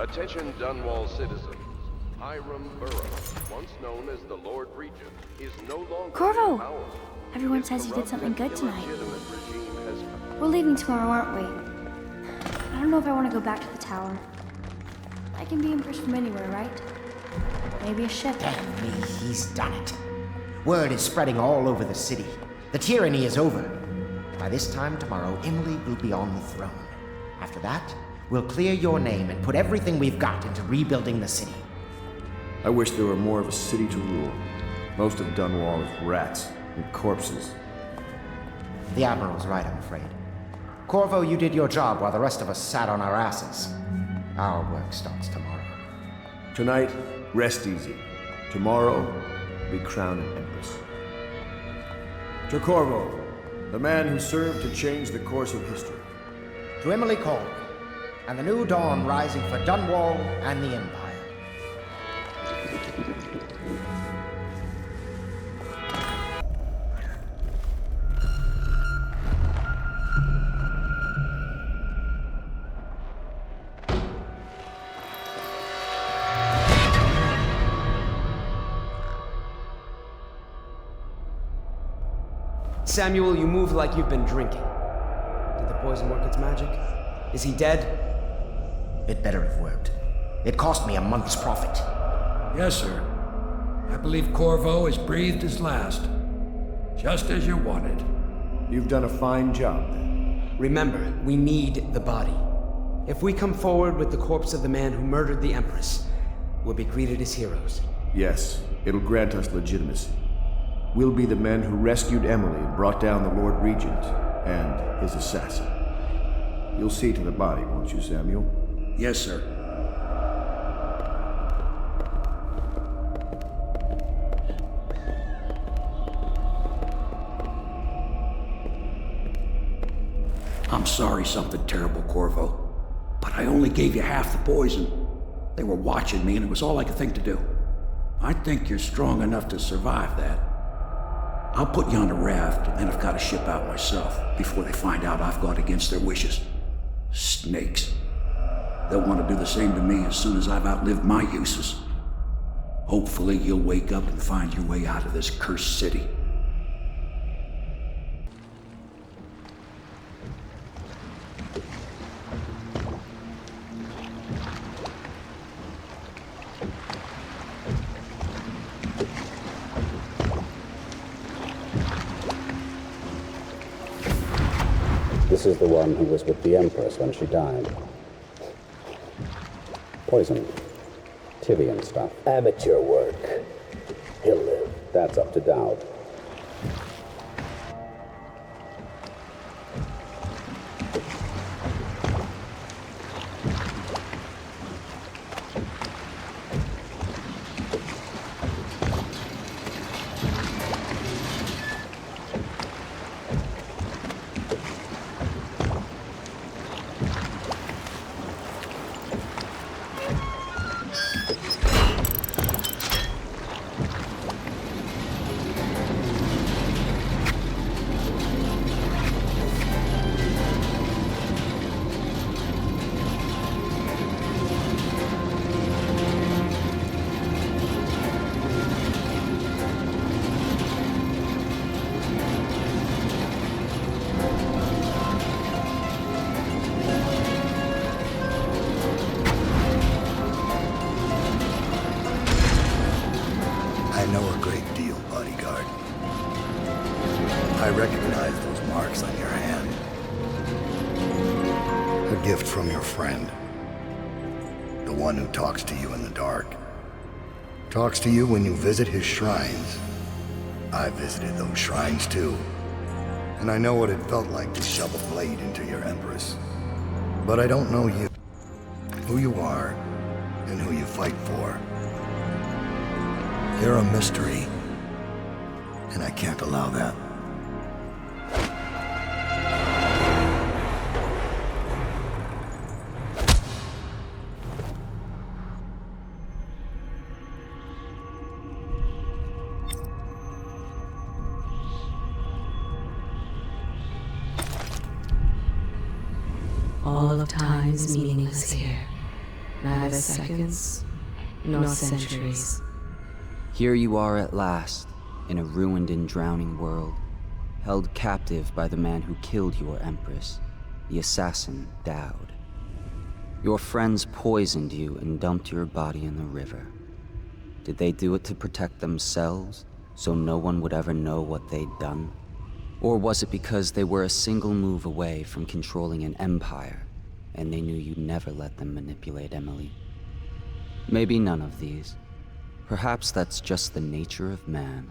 Attention Dunwall citizens. Hiram Burrows, once known as the Lord Regent, is no longer Corvo! in power. Everyone His says you did something good corrupt and tonight. illegitimate regime has... We're leaving tomorrow, aren't we? I don't know if I want to go back to the tower. I can be impressed from anywhere, right? Maybe a ship. Damn me, he's done it. Word is spreading all over the city. The tyranny is over. By this time tomorrow, Emily will be on the throne. After that, we'll clear your name and put everything we've got into rebuilding the city. I wish there were more of a city to rule. Most of Dunwall is rats and corpses. The Admiral's right, I'm afraid. Corvo, you did your job while the rest of us sat on our asses. Our work starts tomorrow. Tonight, rest easy. Tomorrow, we crown an empress. To Corvo, the man who served to change the course of history. To Emily Colm, and the new dawn rising for Dunwall and the Empire. Samuel, you move like you've been drinking. Did the poison work its magic? Is he dead? It better have worked. It cost me a month's profit. Yes, sir. I believe Corvo has breathed his last. Just as you wanted. You've done a fine job, then. Remember, we need the body. If we come forward with the corpse of the man who murdered the Empress, we'll be greeted as heroes. Yes, it'll grant us legitimacy. We'll be the men who rescued Emily and brought down the Lord Regent and his assassin. You'll see to the body, won't you, Samuel? Yes, sir. I'm sorry something terrible, Corvo. But I only gave you half the poison. They were watching me and it was all I could think to do. I think you're strong enough to survive that. I'll put you on a raft and then I've got to ship out myself before they find out I've gone against their wishes. Snakes. They'll want to do the same to me as soon as I've outlived my uses. Hopefully you'll wake up and find your way out of this cursed city. This is the one who was with the Empress when she died. Poison. Tivian stuff. Amateur work. He'll live. That's up to Dowd. I know a great deal, bodyguard. I recognize those marks on your hand. A gift from your friend. The one who talks to you in the dark. Talks to you when you visit his shrines. I visited those shrines too. And I know what it felt like to shove a blade into your Empress. But I don't know you. Who you are, and who you fight for. You're a mystery, and I can't allow that. All of time is meaningless here. Neither seconds, nor centuries. Here you are at last, in a ruined and drowning world, held captive by the man who killed your Empress, the assassin Dowd. Your friends poisoned you and dumped your body in the river. Did they do it to protect themselves, so no one would ever know what they'd done? Or was it because they were a single move away from controlling an empire, and they knew you'd never let them manipulate Emily? Maybe none of these. Perhaps that's just the nature of man.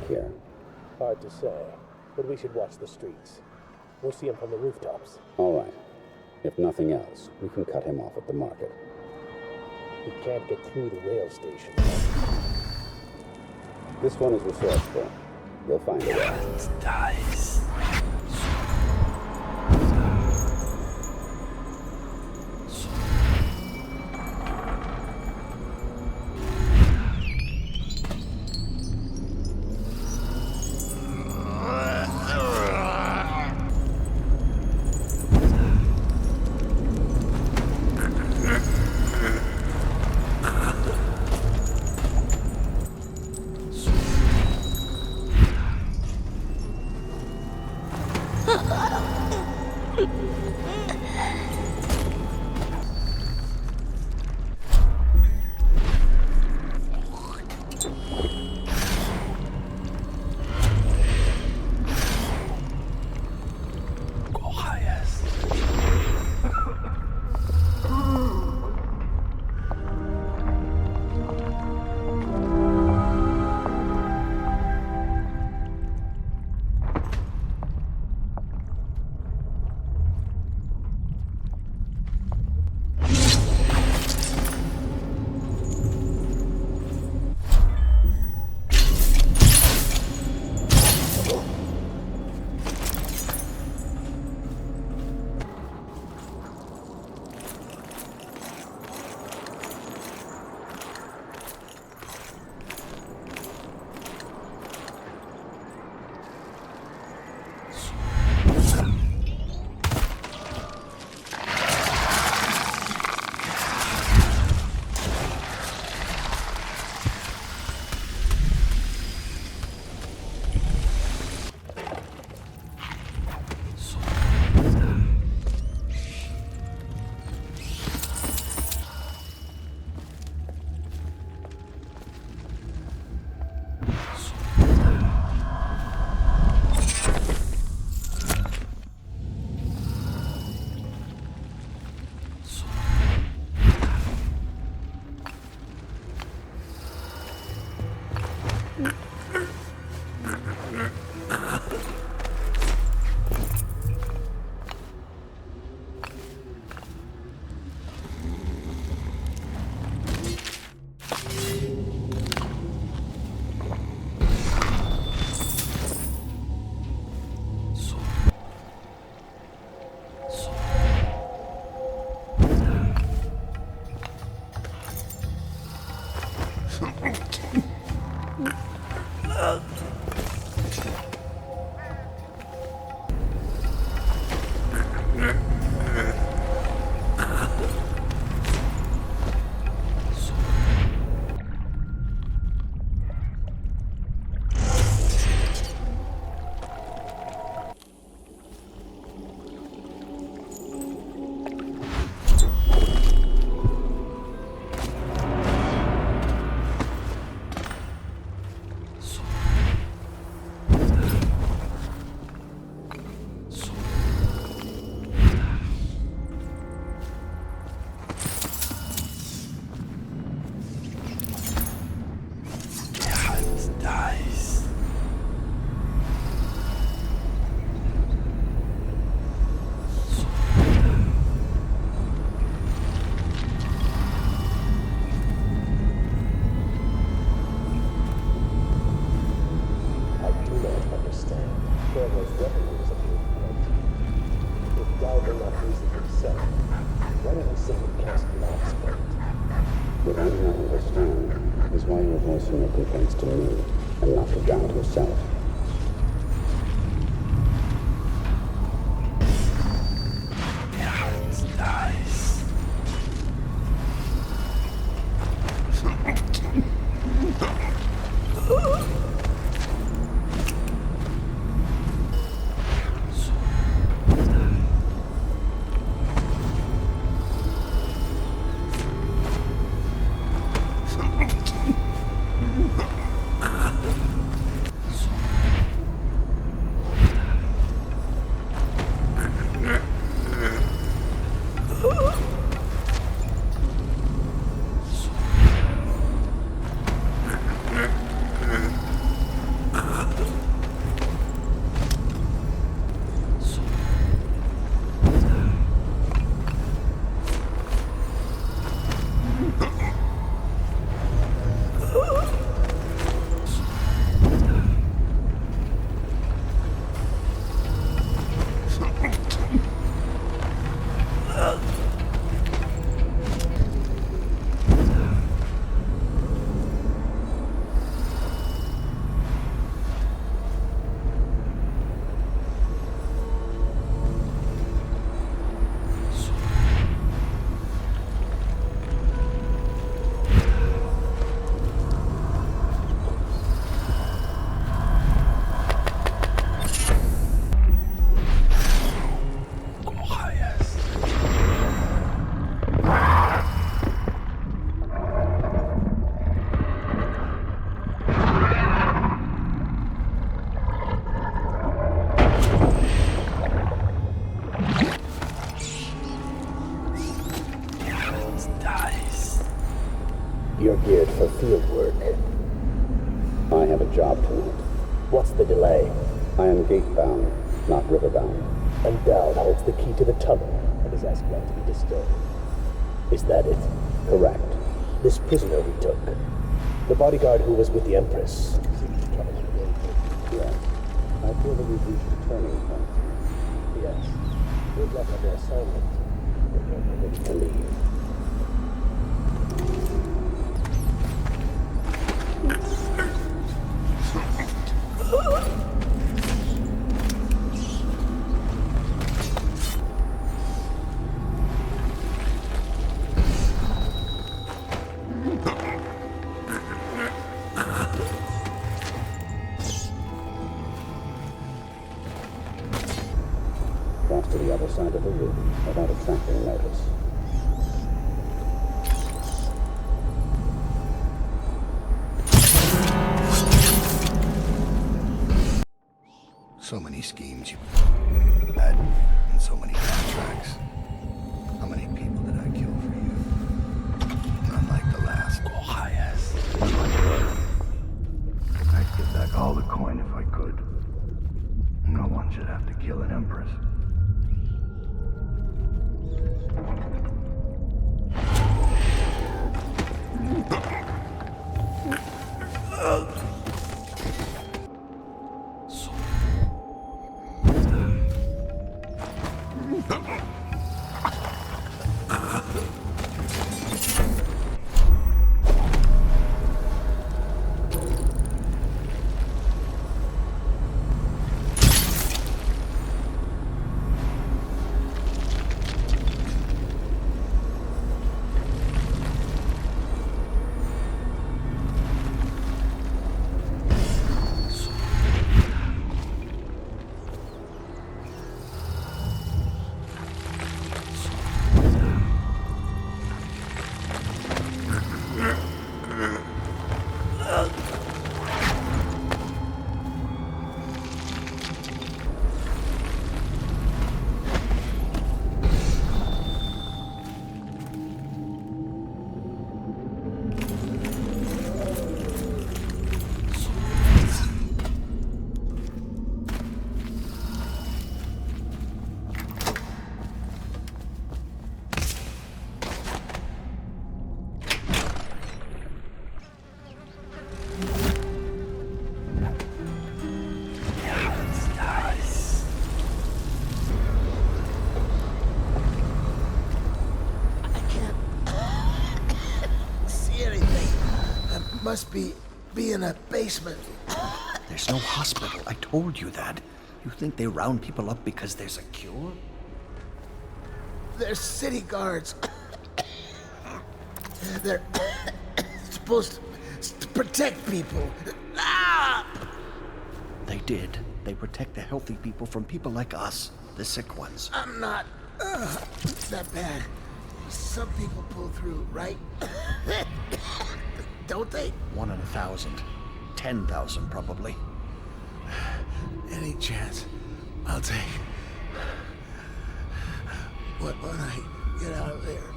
here? Hard to say, but we should watch the streets. We'll see him from the rooftops. All right. If nothing else, we can cut him off at the market. He can't get through the rail station. This one is resourceful. You'll find a way. Dice. What I do not understand is why you are voicing your complaints to me and not to doubt yourself. You're geared for field work. I have a job tonight. What's the delay? I am gate-bound, not river-bound. And Dowd holds the key to the tunnel and is asked not to be disturbed. Is that it? Correct. This prisoner we took, the bodyguard who was with the Empress, seems to trouble him lately. Yes. I feel that we've reached a turning point. Yes. Good luck on their assignment. But you're ready to leave. Cross to the other side of the room without attracting notice. So many schemes you had, and so many contracts. How many people did I kill for you? None like the last. Quiet. I'd give back all the coin if I could. No one should have to kill an empress. Must be in a basement. There's no hospital. I told you that. You think they round people up because there's a cure? They're city guards. They're supposed to protect people. Ah! They did. They protect the healthy people from people like us, the sick ones. I'm not that bad. Some people pull through, right? Don't they? 1 in 1,000. 10,000 probably. Any chance I'll take. When I get out of there.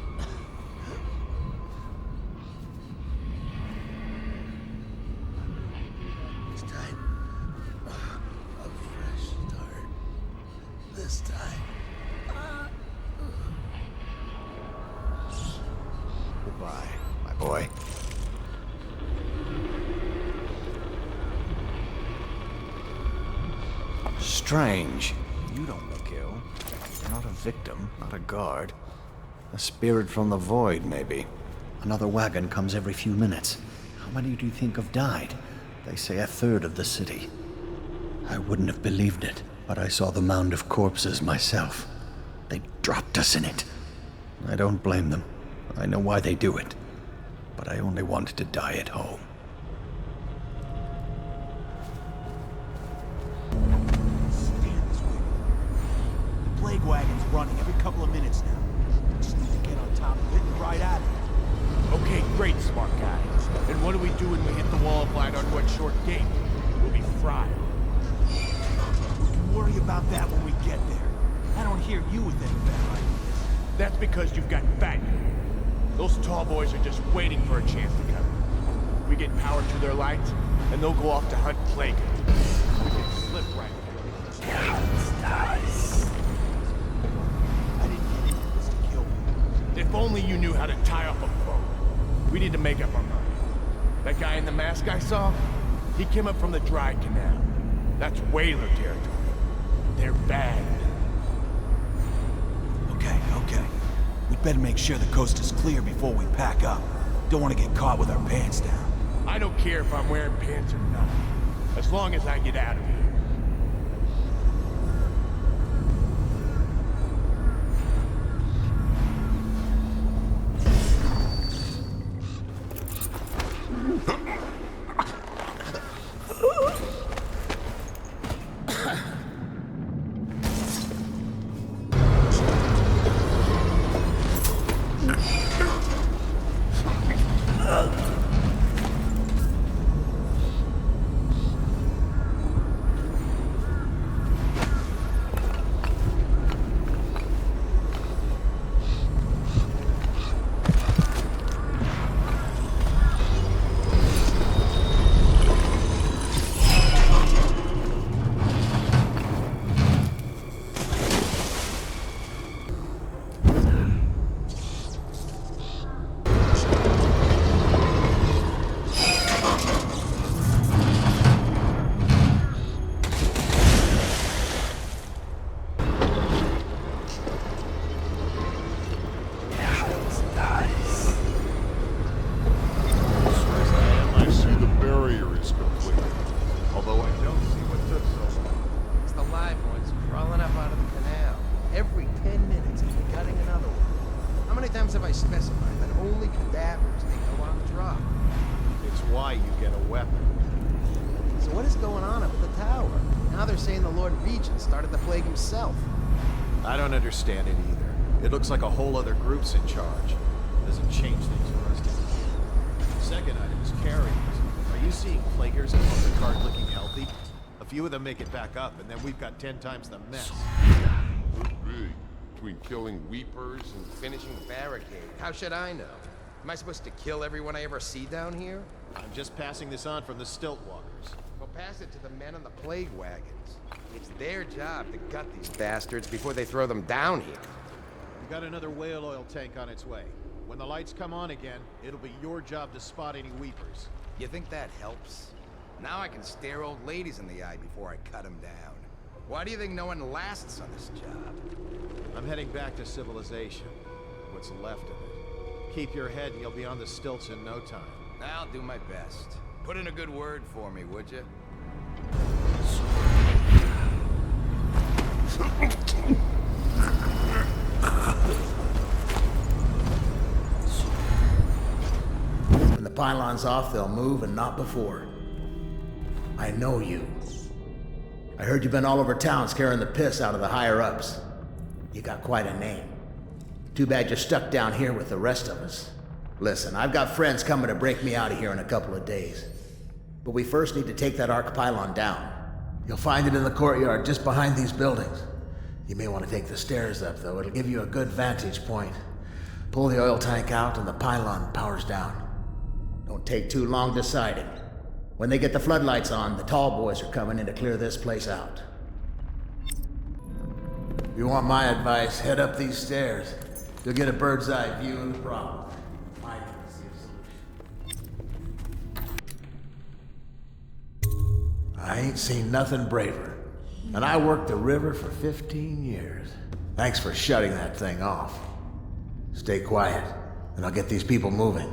This time, a fresh start. This time. Goodbye, my boy. Strange. You don't look ill. You're not a victim, not a guard. A spirit from the void, maybe. Another wagon comes every few minutes. How many do you think have died? They say 1/3 of the city. I wouldn't have believed it, but I saw the mound of corpses myself. They dropped us in it. I don't blame them. I know why they do it. But I only wanted to die at home. Plague wagon's running every couple of minutes now. Just need to get on top of it and ride at it. Okay, great, smart guy. And what do we do when we hit the wall of light on one short gate? We'll be fried. We can worry about that when we get there. I don't hear you with any better ideas. That's because you've got fat. Those tall boys are just waiting for a chance to come We get power to their lights, and they'll go off to hunt plague. We can slip right there. Nice. I didn't get into this to kill you. If only you knew how to tie up a boat. We need to make up our mind. That guy in the mask I saw, he came up from the dry canal. That's whaler territory. They're bad. Okay. We'd better make sure the coast is clear before we pack up. Don't want to get caught with our pants down. I don't care if I'm wearing pants or not, as long as I get out of here. I don't understand it either. It looks like a whole other group's in charge. Doesn't change things for us down here. Second item is carriers. Are you seeing plaguers and the card looking healthy? A few of them make it back up, and then we've got 10 times the mess. Could be. Between killing weepers and finishing the barricade. How should I know? Am I supposed to kill everyone I ever see down here? I'm just passing this on from the stilt walkers. Well, pass it to the men on the plague wagons. It's their job to gut these bastards before they throw them down here. We got another whale oil tank on its way. When the lights come on again, it'll be your job to spot any weepers. You think that helps? Now I can stare old ladies in the eye before I cut them down. Why do you think no one lasts on this job? I'm heading back to civilization. What's left of it. Keep your head and you'll be on the stilts in no time. I'll do my best. Put in a good word for me, would you? When the pylon's off, they'll move and not before. I know you. I heard you've been all over town scaring the piss out of the higher-ups. You got quite a name. Too bad you're stuck down here with the rest of us. Listen, I've got friends coming to break me out of here in a couple of days. But we first need to take that arc pylon down. You'll find it in the courtyard just behind these buildings. You may want to take the stairs up, though. It'll give you a good vantage point. Pull the oil tank out and the pylon powers down. Don't take too long deciding. When they get the floodlights on, the tall boys are coming in to clear this place out. If you want my advice, head up these stairs. You'll get a bird's eye view of the problem. I can see a solution. I ain't seen nothing braver. And I worked the river for 15 years. Thanks for shutting that thing off. Stay quiet, and I'll get these people moving.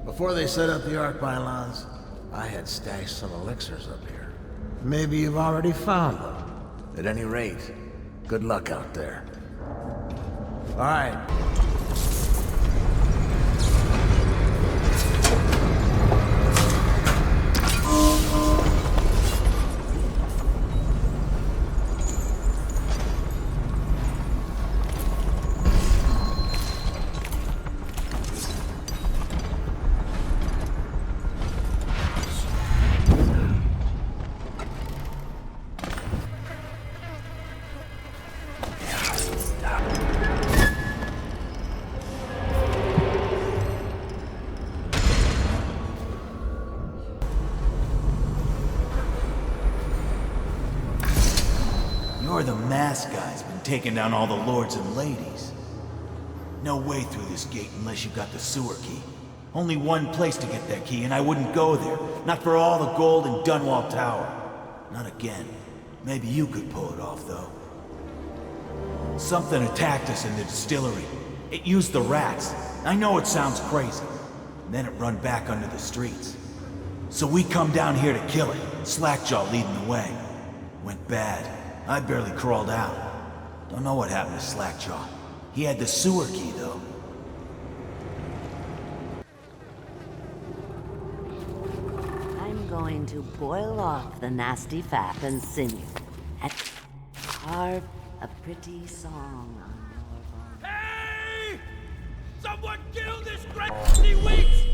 Before they set up the arc pylons, I had stashed some elixirs up here. Maybe you've already found them. At any rate, good luck out there. All right. You're the mask guy's been taking down all the lords and ladies. No way through this gate unless you got the sewer key. Only one place to get that key, and I wouldn't go there. Not for all the gold in Dunwall Tower. Not again. Maybe you could pull it off, though. Something attacked us in the distillery. It used the rats. I know it sounds crazy. And then it run back under the streets. So we come down here to kill it, Slackjaw leading the way. Went bad. I barely crawled out. Don't know what happened to Slackjaw. He had the sewer key, though. I'm going to boil off the nasty fat and sinew and carve a pretty song on your bone. Hey! Someone kill this crazy witch!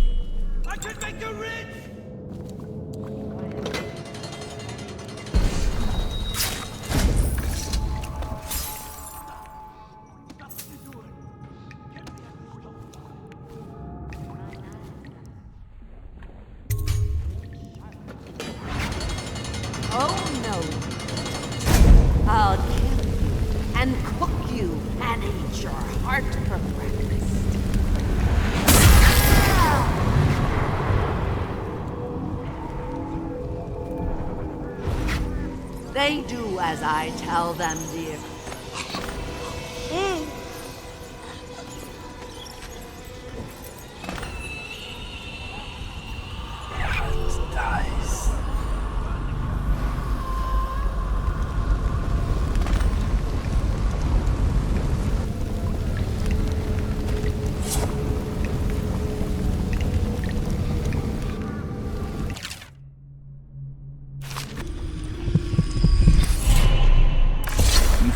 I could make her rich! Oh no! I'll kill you and cook you and eat your heart for breakfast. They do as I tell them, dear. Dies.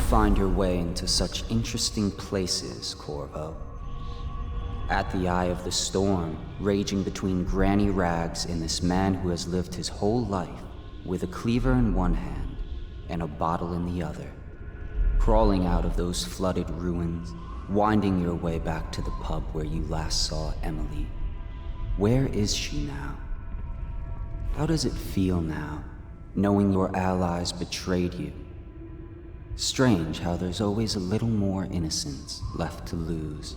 Find your way into such interesting places, Corvo. At the eye of the storm, raging between granny rags and this man who has lived his whole life with a cleaver in one hand and a bottle in the other. Crawling out of those flooded ruins, winding your way back to the pub where you last saw Emily. Where is she now? How does it feel now, knowing your allies betrayed you? Strange how there's always a little more innocence left to lose.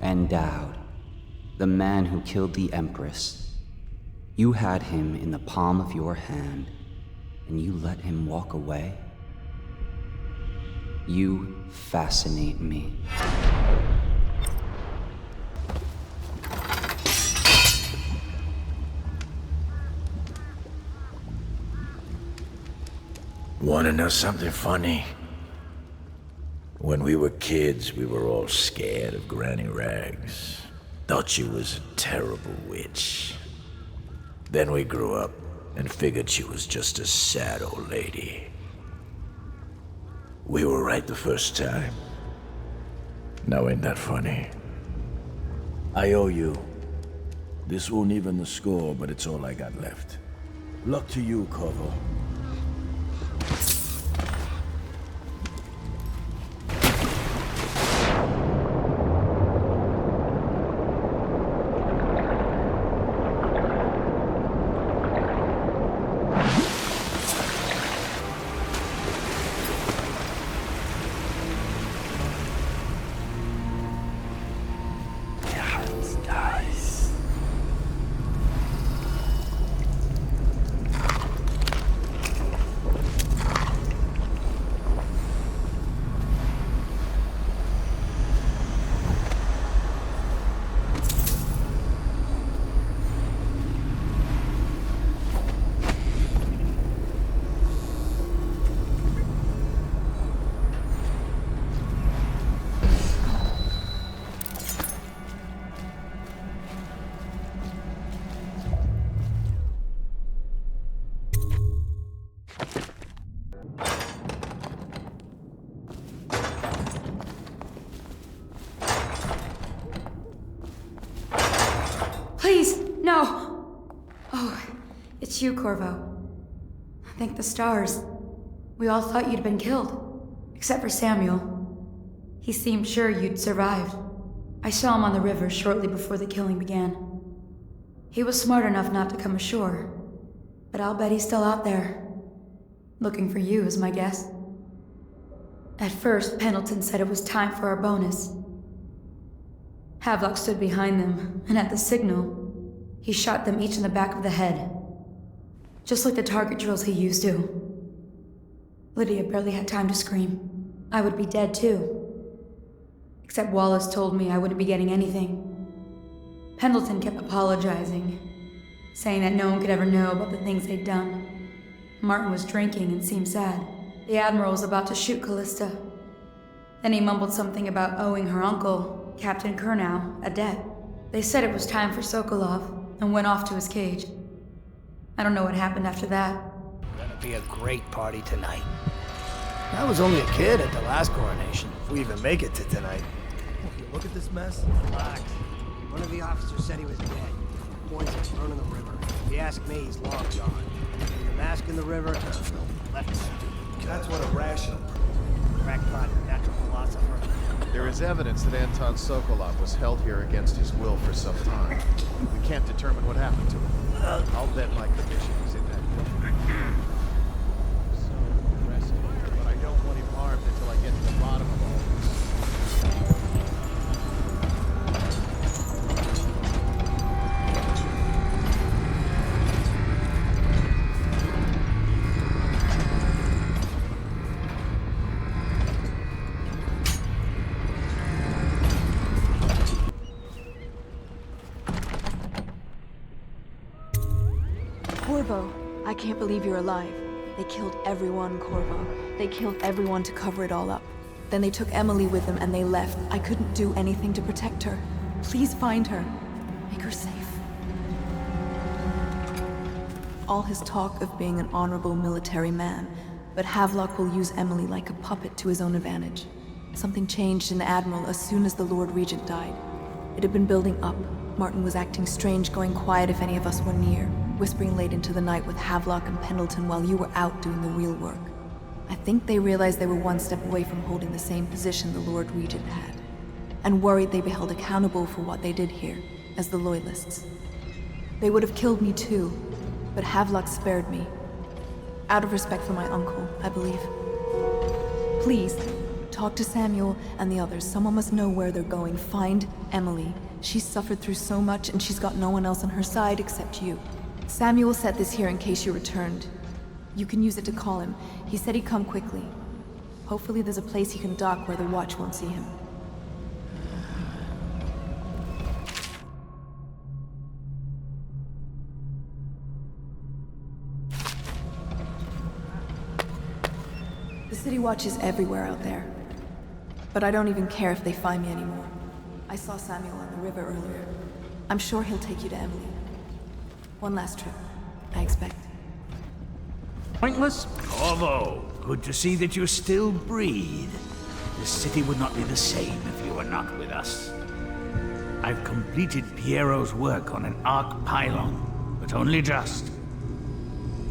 And Dowd, the man who killed the Empress. You had him in the palm of your hand, and you let him walk away? You fascinate me. Want to know something funny? When we were kids, we were all scared of Granny Rags. Thought she was a terrible witch. Then we grew up and figured she was just a sad old lady. We were right the first time. Now ain't that funny? I owe you. This won't even the score, but it's all I got left. Luck to you, Corvo. Please, no! Oh, it's you, Corvo. Thank the stars. We all thought you'd been killed. Except for Samuel. He seemed sure you'd survived. I saw him on the river shortly before the killing began. He was smart enough not to come ashore. But I'll bet he's still out there. Looking for you is my guess. At first, Pendleton said it was time for our bonus. Havelock stood behind them, and at the signal, he shot them each in the back of the head. Just like the target drills he used to. Lydia barely had time to scream. I would be dead too. Except Wallace told me I wouldn't be getting anything. Pendleton kept apologizing, saying that no one could ever know about the things they'd done. Martin was drinking and seemed sad. The Admiral was about to shoot Callista. Then he mumbled something about owing her uncle, Captain Kurnow, a debt. They said it was time for Sokolov, and went off to his cage. I don't know what happened after that. Gonna be a great party tonight. I was only a kid at the last coronation, if we even make it to tonight. You look at this mess? Relax. One of the officers said he was dead. Poison thrown in the river. If you ask me, he's long gone. And the mask in the river, left. That's what a rational... Crackpot, natural philosopher. There is evidence that Anton Sokolov was held here against his will for some time. We can't determine what happened to him. I'll bet my commission is in that building. So arrested, but I don't want him harmed until I get to the bottom of all this. Corvo, I can't believe you're alive. They killed everyone, Corvo. They killed everyone to cover it all up. Then they took Emily with them and they left. I couldn't do anything to protect her. Please find her. Make her safe. All his talk of being an honorable military man, but Havelock will use Emily like a puppet to his own advantage. Something changed in Admiral as soon as the Lord Regent died. It had been building up. Martin was acting strange, going quiet if any of us were near, whispering late into the night with Havelock and Pendleton while you were out doing the real work. I think they realized they were one step away from holding the same position the Lord Regent had, and worried they'd be held accountable for what they did here, as the Loyalists. They would have killed me too, but Havelock spared me. Out of respect for my uncle, I believe. Please, talk to Samuel and the others. Someone must know where they're going. Find Emily. She's suffered through so much and she's got no one else on her side except you. Samuel set this here in case you returned. You can use it to call him. He said he'd come quickly. Hopefully there's a place he can dock where the watch won't see him. The City Watch is everywhere out there. But I don't even care if they find me anymore. I saw Samuel on the river earlier. I'm sure he'll take you to Emily. One last trip, I expect. Pointless? Corvo, good to see that you still breathe. The city would not be the same if you were not with us. I've completed Piero's work on an arc pylon, but only just.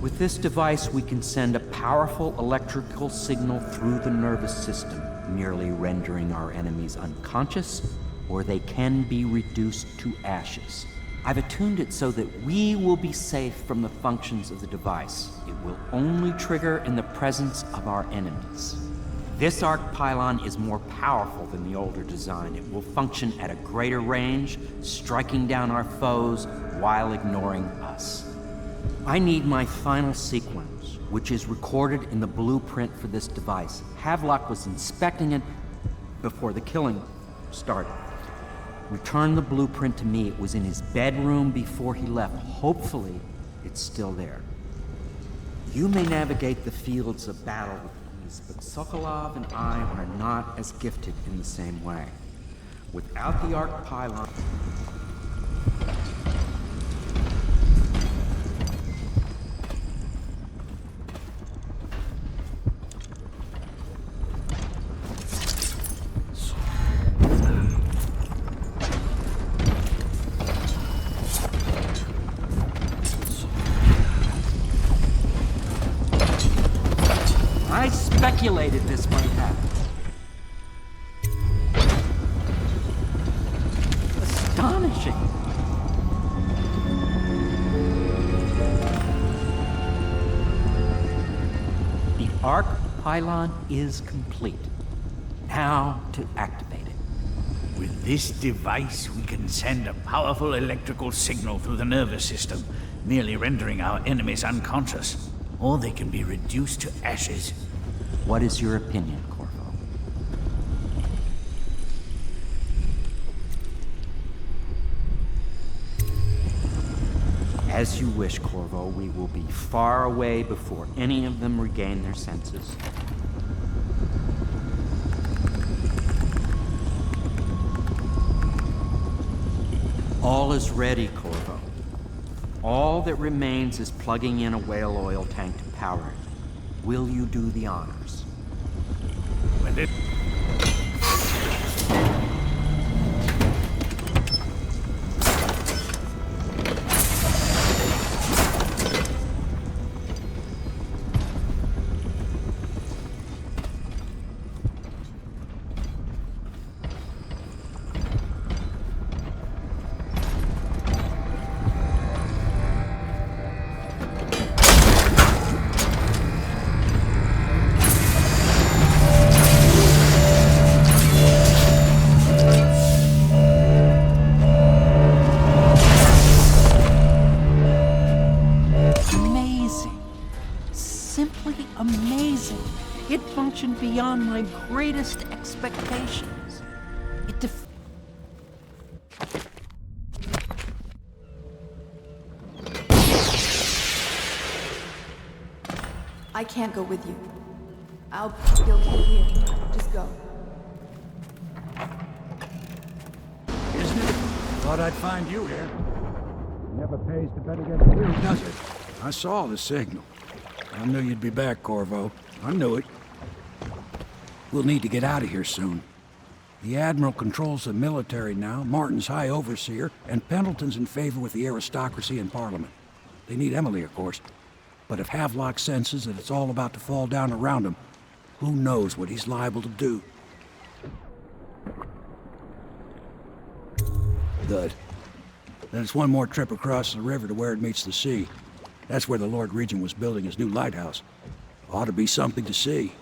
With this device, we can send a powerful electrical signal through the nervous system, merely rendering our enemies unconscious, or they can be reduced to ashes. I've attuned it so that we will be safe from the functions of the device. It will only trigger in the presence of our enemies. This arc pylon is more powerful than the older design. It will function at a greater range, striking down our foes while ignoring us. I need my final sequence, which is recorded in the blueprint for this device. Havelock was inspecting it before the killing started. Return the blueprint to me. It was in his bedroom before he left. Hopefully, it's still there. You may navigate the fields of battle with ease, but Sokolov and I are not as gifted in the same way. Without the arc pylon... I speculated this might happen. Astonishing. arc pylon is complete. Now to activate it. With this device, we can send a powerful electrical signal through the nervous system, merely rendering our enemies unconscious. Or they can be reduced to ashes. What is your opinion, Corvo? As you wish, Corvo. We will be far away before any of them regain their senses. All is ready, Corvo. All that remains is plugging in a whale oil tank to power it. Will you do the honors? When it... Beyond my greatest expectations. I can't go with you. I'll be okay here. Just go. Isn't it? Thought I'd find you here. Never pays to bet against you, does it? I saw the signal. I knew you'd be back, Corvo. I knew it. We'll need to get out of here soon. The Admiral controls the military now, Martin's High Overseer, and Pendleton's in favor with the aristocracy and Parliament. They need Emily, of course. But if Havelock senses that it's all about to fall down around him, who knows what he's liable to do? Good. Then it's one more trip across the river to where it meets the sea. That's where the Lord Regent was building his new lighthouse. Ought to be something to see.